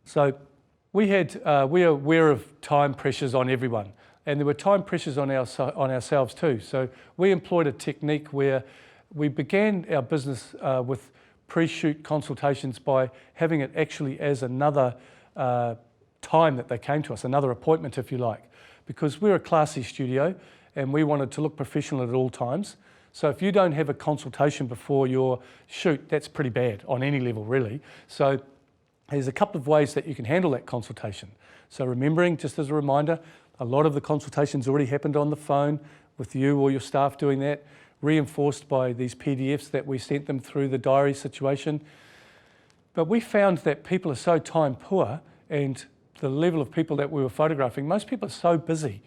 So we are aware of time pressures on everyone, and there were time pressures on ourselves too. So we employed a technique where we began our business with pre-shoot consultations by having it actually as another time that they came to us, another appointment if you like, because we're a classy studio and we wanted to look professional at all times. So if you don't have a consultation before your shoot, that's pretty bad on any level really. So there's a couple of ways that you can handle that consultation. So remembering, just as a reminder, a lot of the consultations already happened on the phone with you or your staff doing that, reinforced by these PDFs that we sent them through the diary situation. But we found that people are so time poor, and the level of people that we were photographing, most people are so busy.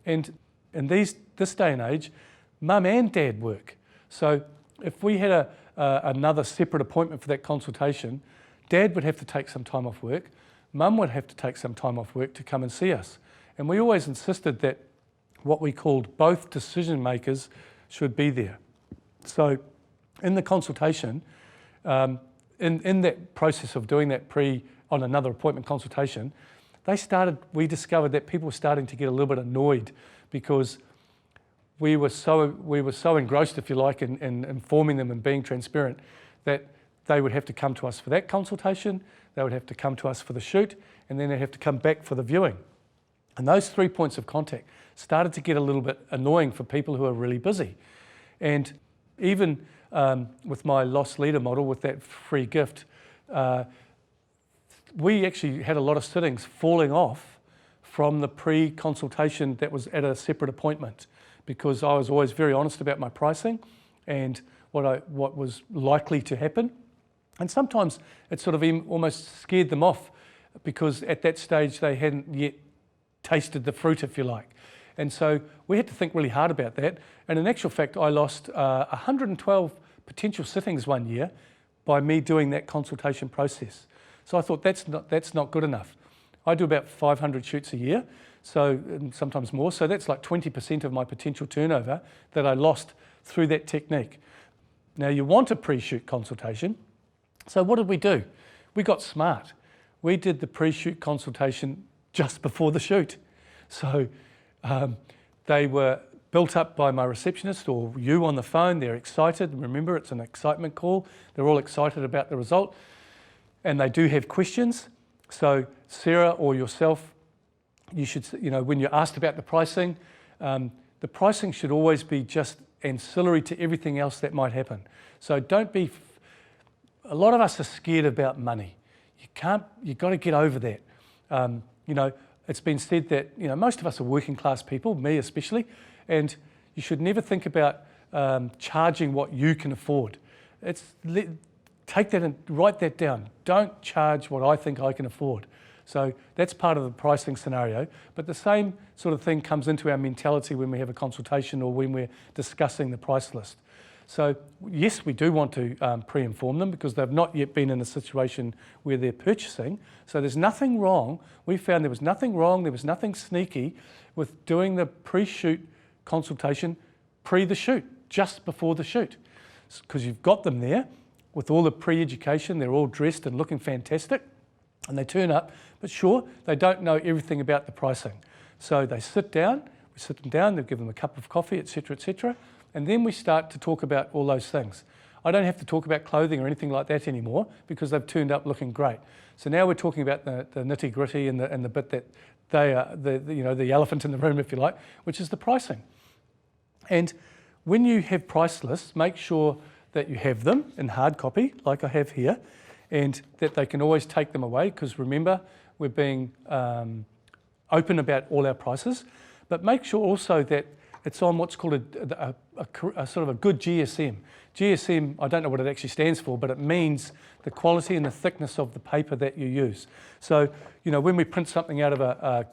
And in this day and age, mum and dad work. So if we had another separate appointment for that consultation, dad would have to take some time off work, mum would have to take some time off work to come and see us. And we always insisted that what we called both decision makers should be there. So in the consultation, in that process of doing that on another appointment consultation, we discovered that people were starting to get a little bit annoyed because we were so engrossed, if you like, in informing them and being transparent that they would have to come to us for that consultation, they would have to come to us for the shoot, and then they'd have to come back for the viewing. And those 3 points of contact started to get a little bit annoying for people who are really busy. And even with my lost leader model, with that free gift, we actually had a lot of sittings falling off from the pre-consultation that was at a separate appointment, because I was always very honest about my pricing and what was likely to happen. And sometimes it sort of almost scared them off, because at that stage they hadn't yet tasted the fruit, if you like. And so we had to think really hard about that. And in actual fact, I lost 112 potential sittings one year by me doing that consultation process. So I thought that's not good enough. I do about 500 shoots a year, so sometimes more. So that's like 20% of my potential turnover that I lost through that technique. Now you want a pre-shoot consultation. So what did we do? We got smart. We did the pre-shoot consultation just before the shoot. So they were built up by my receptionist or you on the phone. They're excited. Remember, it's an excitement call. They're all excited about the result. And they do have questions. So Sarah or yourself, you should, when you're asked about the pricing should always be just ancillary to everything else that might happen. So don't be, a lot of us are scared about money. You've got to get over that. It's been said that, most of us are working class people, me especially, and you should never think about charging what you can afford. Take that and write that down. Don't charge what I think I can afford. So that's part of the pricing scenario. But the same sort of thing comes into our mentality when we have a consultation or when we're discussing the price list. So yes, we do want to pre-inform them because they've not yet been in a situation where they're purchasing. So there's nothing wrong. We found there was nothing wrong, there was nothing sneaky with doing the pre-shoot consultation pre the shoot, just before the shoot. Because you've got them there with all the pre-education, they're all dressed and looking fantastic, and they turn up, but sure, they don't know everything about the pricing. So they sit down, we sit them down, they'll give them a cup of coffee, etc., and then we start to talk about all those things. I don't have to talk about clothing or anything like that anymore because they've turned up looking great. So now we're talking about the nitty-gritty and the bit that they are, the elephant in the room, if you like, which is the pricing. And when you have price lists, make sure that you have them in hard copy, like I have here, and that they can always take them away, because remember, we're being open about all our prices, but make sure also that it's on what's called a sort of a good GSM. GSM, I don't know what it actually stands for, but it means the quality and the thickness of the paper that you use. So, when we print something out of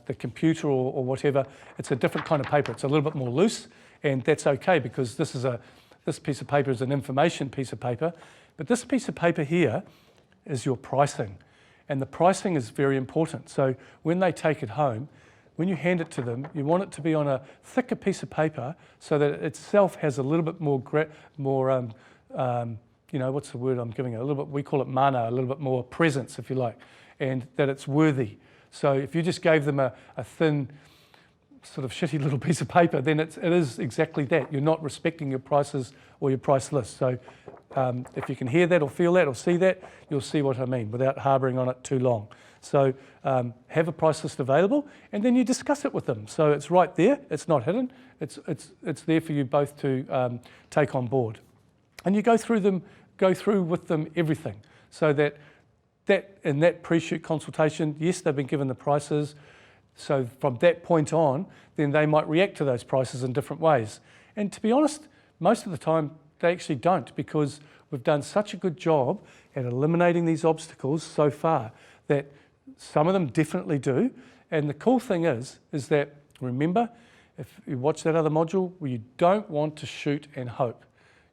the computer or whatever, it's a different kind of paper. It's a little bit more loose, and that's okay because this piece of paper is an information piece of paper, but this piece of paper here is your pricing. And the pricing is very important. So when they take it home, when you hand it to them, you want it to be on a thicker piece of paper so that it itself has a little bit more, what's the word I'm giving it? A little bit, we call it mana, a little bit more presence, if you like. and that it's worthy. So if you just gave them a thin, sort of shitty little piece of paper, then it is exactly that. You're not respecting your prices or your price list. So if you can hear that or feel that or see that, you'll see what I mean without harbouring on it too long. So have a price list available, and then you discuss it with them. So it's right there, it's not hidden, it's there for you both to take on board. And you go through with them everything, so that in that pre-shoot consultation, yes, they've been given the prices. So from that point on, then they might react to those prices in different ways. And to be honest, most of the time they actually don't, because we've done such a good job at eliminating these obstacles so far that some of them definitely do. And the cool thing is that, remember, if you watch that other module, you don't want to shoot and hope.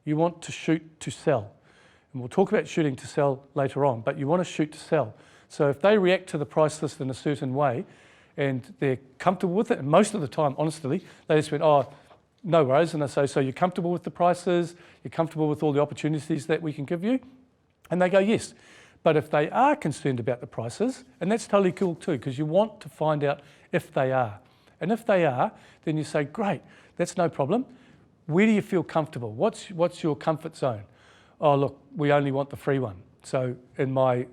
You want to shoot to sell. And we'll talk about shooting to sell later on, but you want to shoot to sell. So if they react to the price list in a certain way and they're comfortable with it, and most of the time, honestly, they just went, oh, no worries. And I say, so you're comfortable with the prices? You're comfortable with all the opportunities that we can give you? And they go, yes. But if they are concerned about the prices, and that's totally cool too, because you want to find out if they are. And if they are, then you say, great, that's no problem. Where do you feel comfortable? What's your comfort zone? Oh, look, we only want the free one. So in my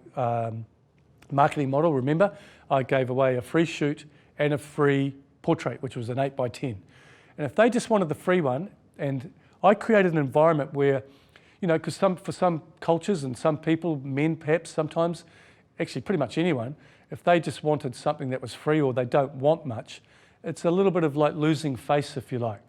marketing model, remember, I gave away a free shoot and a free portrait, which was an 8x10. And if they just wanted the free one, and I created an environment where, you know, because for some cultures and some people, men perhaps sometimes, actually pretty much anyone, if they just wanted something that was free or they don't want much, it's a little bit of like losing face, if you like.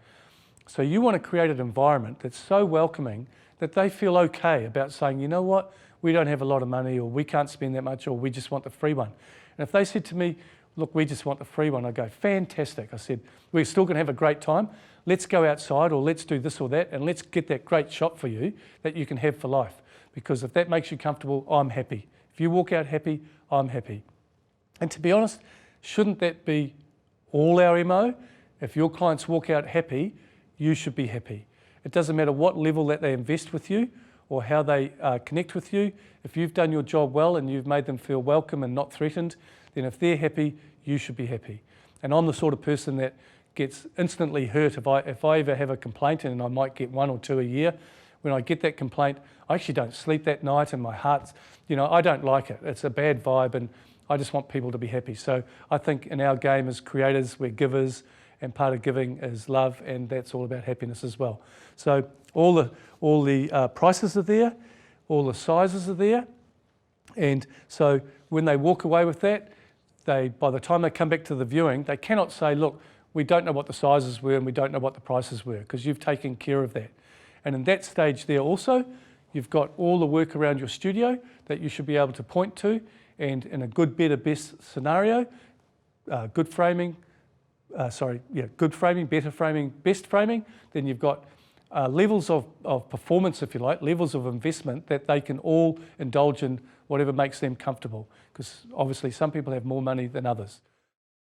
So you want to create an environment that's so welcoming that they feel okay about saying, you know what, we don't have a lot of money, or we can't spend that much, or we just want the free one. And if they said to me, look, we just want the free one, I go, fantastic. I said, we're still going to have a great time. Let's go outside, or let's do this or that, and let's get that great shot for you that you can have for life. Because if that makes you comfortable, I'm happy. If you walk out happy, I'm happy. And to be honest, shouldn't that be all our MO? If your clients walk out happy, you should be happy. It doesn't matter what level that they invest with you or how they connect with you. If you've done your job well and you've made them feel welcome and not threatened, then if they're happy, you should be happy. And I'm the sort of person that gets instantly hurt if I ever have a complaint, and I might get 1 or 2 a year. When I get that complaint, I actually don't sleep that night, and my heart's, you know, I don't like it. It's a bad vibe, and I just want people to be happy. So I think in our game as creators, we're givers, and part of giving is love, and that's all about happiness as well. So all the prices are there, all the sizes are there, and so when they walk away with that, by the time they come back to the viewing, they cannot say, look, we don't know what the sizes were and we don't know what the prices were, because you've taken care of that. And in that stage there also, you've got all the work around your studio that you should be able to point to, and in a good, better, best scenario, good framing, better framing, best framing, then you've got levels of performance, if you like, levels of investment that they can all indulge in whatever makes them comfortable, because obviously some people have more money than others.